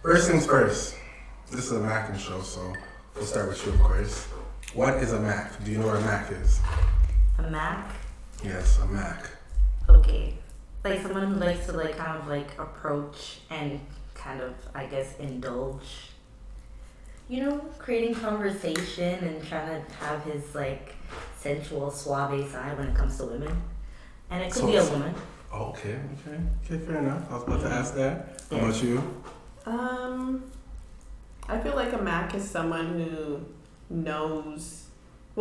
First things first. This is a Mackin show, so we'll start with you, of course. What is a Mac? Do you know what a Mac is? A Mac? Yes, a Mac. Okay. Like someone who likes to like kind of like approach and kind of, I guess, indulge. You know, creating conversation and trying to have his like sensual suave side when it comes to women. And it could be a woman. Okay, fair enough. I was about to ask that. How about you? I feel like a Mac is someone who knows,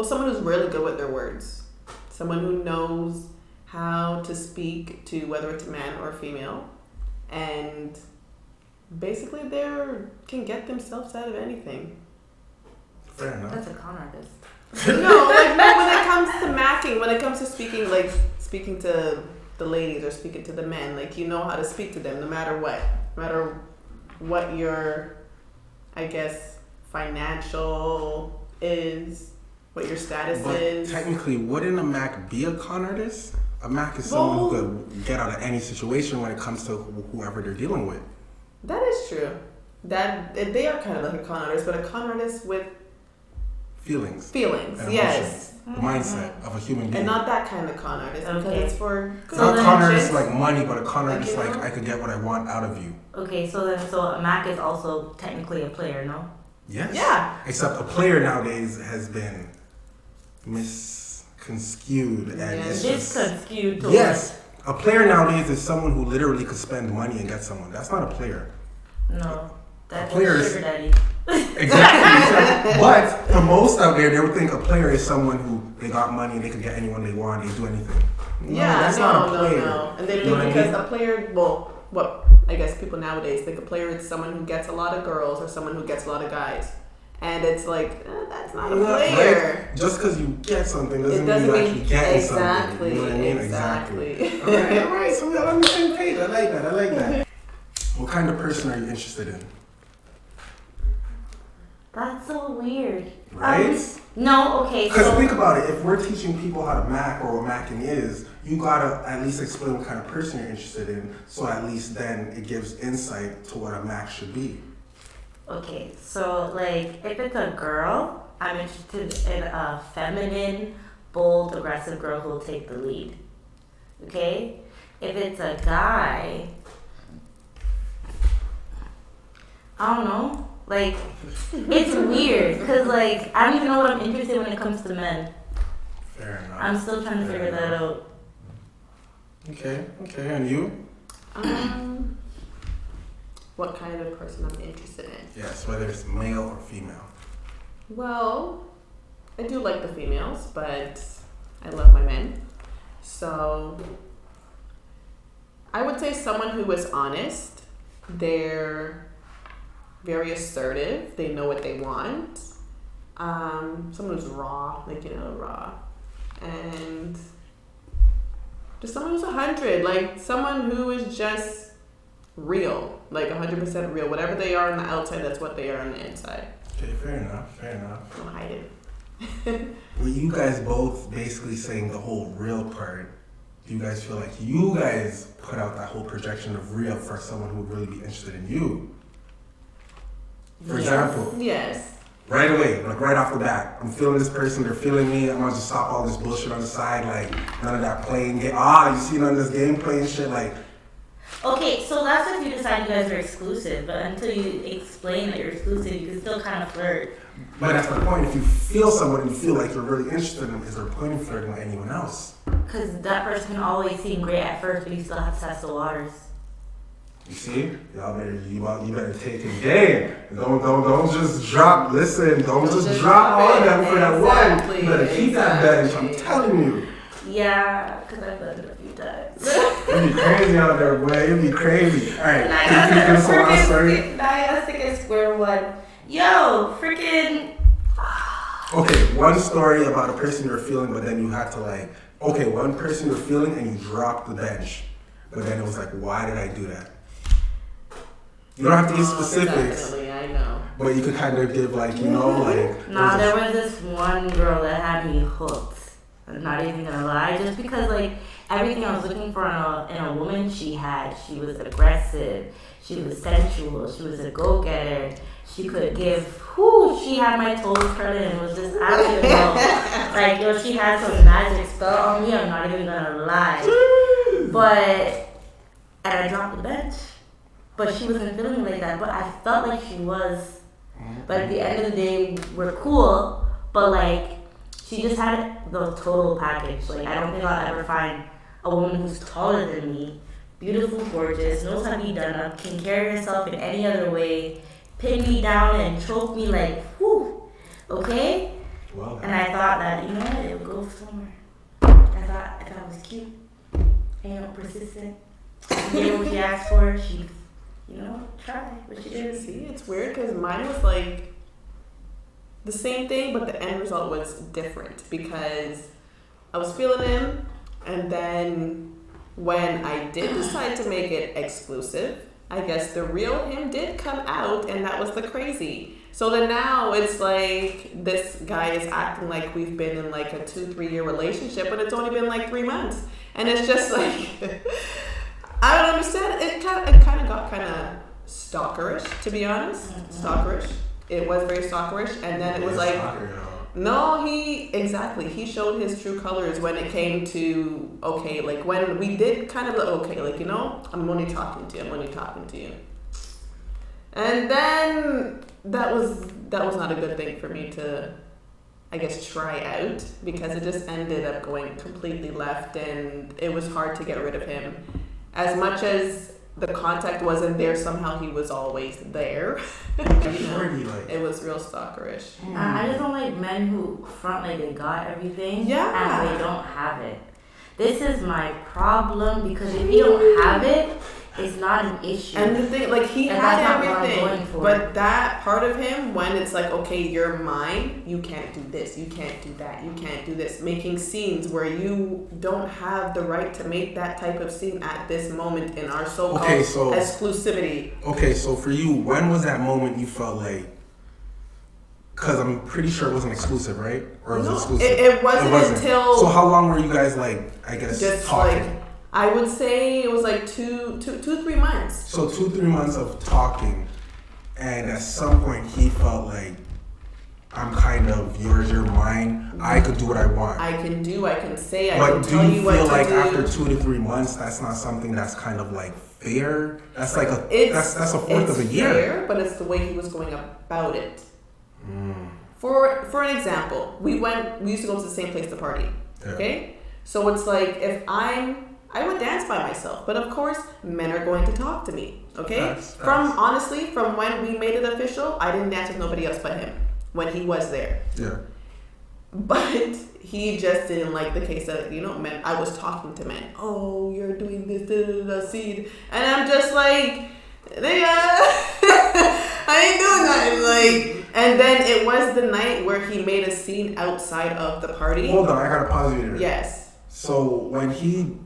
someone who's really good with their words. Someone who knows how to speak to whether it's a man or a female. And basically they can get themselves out of anything. Fair enough. That's a con artist. No, when it comes to macking, when it comes to speaking to the ladies or speaking to the men, like you know how to speak to them no matter what. No matter what your, I guess, financial is, what your status is. Technically, wouldn't a Mac be a con artist? A Mac is someone who could get out of any situation when it comes to whoever they're dealing with. That is true. That they are kind of like a con artist, but a con artist with feelings, and yes, the mindset of a human being, and not that kind of con artist because it's for good not con artist like money, but a con artist like I could get what I want out of you. Okay, so a Mac is also technically a player, no? Yes. Yeah. Except a player nowadays has been misconstrued and it's misconstrued. Yes. A player nowadays is someone who literally could spend money and get someone. That's not a player. No. That's a sugar daddy. Exactly. But for most out there, they would think a player is someone who they got money and they could get anyone they want, they do anything. No, that's not a player. No. And they think because a player, what I guess people nowadays think a player is someone who gets a lot of girls or someone who gets a lot of guys. And it's like, that's not a player. Right? Just because you get something doesn't mean you're actually getting something. You know what I mean? Exactly. All right. So we're on the same page. I like that. What kind of person are you interested in? That's so weird. Right? No, okay. Because think about it. If we're teaching people how to Mac or what Macking is, you gotta at least explain what kind of person you're interested in. So at least then it gives insight to what a Mac should be. Okay, so like if it's a girl, I'm interested in a feminine, bold, aggressive girl who will take the lead. Okay? If it's a guy, I don't know. Like, it's weird because like I don't even know what I'm interested in when it comes to men. Fair enough. I'm still trying to figure that out. Okay, and you? What kind of person I'm interested in? Yes, whether it's male or female. Well, I do like the females, but I love my men. So I would say someone who is honest. They're very assertive. They know what they want. Someone who's raw, raw. And just someone who's 100, like someone who is just real, like 100% real. Whatever they are on the outside, that's what they are on the inside. Okay, fair enough. Don't hide it. Well, you guys both basically saying the whole real part. Do you guys feel like you guys put out that whole projection of real for someone who would really be interested in you? For example. Yes. Right away, like right off the bat, I'm feeling this person, they're feeling me, I'm gonna just stop all this bullshit on the side, like none of that playing game. You see none of this gameplay and shit, like. Okay, so that's if you decide you guys are exclusive, but until you explain that you're exclusive, you can still kind of flirt. But that's the point. If you feel someone and you feel like you're really interested in them, is there a point in flirting with anyone else? Because that person can always seem great at first, but you still have to test the waters. You see, y'all better you better take it. Damn, don't just drop. Listen, don't just drop on them for that one. You better keep that bench. I'm telling you. Yeah, because I've done it a few times. It'd be crazy out there, boy. It'd be crazy. All right, Now I think it's square one. Yo, freaking. Okay, one story about a person you're feeling, but then you had to one person you're feeling and you dropped the bench, but then it was like, why did I do that? You don't have to give specifics. Definitely, I know. But you could kind of give there was this one girl that had me hooked. I'm not even gonna lie, just because everything I was looking for in a woman, she had. She was aggressive. She was sensual. She was a go-getter. She could give. She had my toes curling and was just out of the Like, she had some magic spell on me. I'm not even gonna lie. And I dropped the bench. But she wasn't feeling like that. But I felt like she was. But at the end of the day, we're cool. But like, she just had the total package. Like, I don't think I'll ever find a woman who's taller than me, beautiful, gorgeous, knows how to be done up, can carry herself in any other way, pin me down and choke me like, okay? Well, and I thought that, you know what, it would go somewhere. I thought if I was cute, persistent, get what she asked for, she, try what she did. See, it's weird because mine was like the same thing, but the end result was different because I was feeling him, and then when I did decide to make it exclusive, I guess the real him did come out, and that was the crazy. So then now it's like this guy is acting like we've been in like a 2-3 year relationship, but it's only been like 3 months, and it's just like I don't understand. It kind of got kind of stalkerish, to be honest. Stalkerish. It was very stalkerish, and then it was like, no, he showed his true colors when it came to, okay, like when we did kind of, okay, like, I'm only talking to you. And then that was not a good thing for me to, I guess, try out, because it just ended up going completely left, and it was hard to get rid of him. As much as the contact wasn't there, somehow he was always there. It was real stalkerish. I just don't like men who front like they got everything Yeah. and they don't have it. This is my problem, because if you don't have it, it's not an issue. And the thing, like, he And had that's not what I'm everything, going for. but that part of him, when it's like, okay, you're mine, you can't do this, you can't do that, you can't do this, making scenes where you don't have the right to make that type of scene at this moment in our so-called exclusivity. Okay, so for you, when was that moment you felt like, because I'm pretty sure it wasn't exclusive, right? Or was it exclusive? It wasn't until... So how long were you guys, like, I guess, just talking? Like, I would say it was like 3 months. So 2-3 months of talking, and at some point he felt like, I'm kind of yours, you're mine. I could do what I want. I can say, I but can tell you what to do. But do you feel like after 2 to 3 months, that's not something that's kind of like fair? That's like that's a fourth of a year. It's fair, but it's the way he was going about it. For an example, we used to go to the same place to party. Yeah. Okay, so it's like if I would dance by myself, but of course, men are going to talk to me. Okay, from when we made it official, I didn't dance with nobody else but him when he was there. Yeah. But he just didn't like the case that, men. I was talking to men. Oh, you're doing this, seed, and I'm just like, I ain't doing nothing. Like, and then it was the night where he made a scene outside of the party. Hold on, I gotta pause you there. Yes. So when he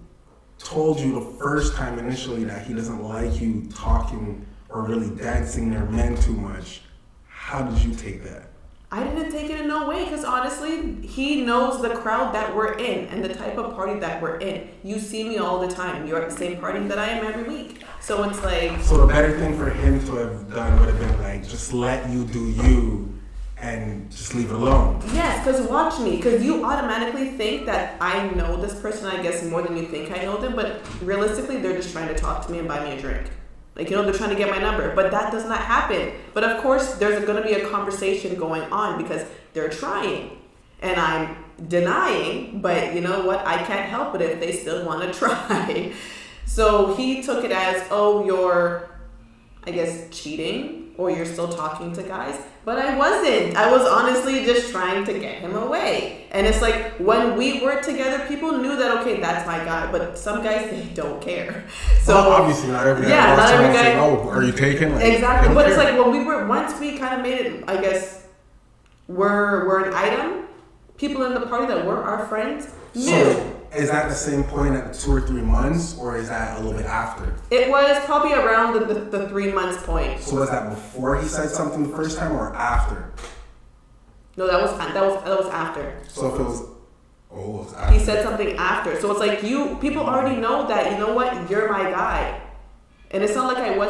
told you the first time initially that he doesn't like you talking or really dancing near men too much, how did you take that? I didn't take it in no way, because honestly, he knows the crowd that we're in and the type of party that we're in. You see me all the time. You're at the same party that I am every week. So it's like... So the better thing for him to have done would have been like, just let you do you and just leave it alone. Yes, because watch me. Because you automatically think that I know this person, I guess, more than you think I know them. But realistically, they're just trying to talk to me and buy me a drink. Like, they're trying to get my number, but that does not happen. But of course, there's going to be a conversation going on because they're trying. And I'm denying, but you know what? I can't help it if they still want to try. So he took it as, oh, you're, I guess, cheating, or you're still talking to guys. But I wasn't. I was honestly just trying to get him away. And it's like, when we were together, people knew that, okay, that's my guy. But some guys, they don't care. So well, obviously not every guy. Yeah, not every guy. Say, oh, are you taking? Like, exactly. But it's like, once we kind of made it, I guess, we're an item, people in the party that were our friends knew. So, is that the same point at 2 or 3 months, or is that a little bit after? It was probably around the 3 months point. So was that before he said something the first time, or after? No, that was after. So if it was Oh, it's He after. said something after. So it's like people already know that, you know what, you're my guy. And it's not like I wasn't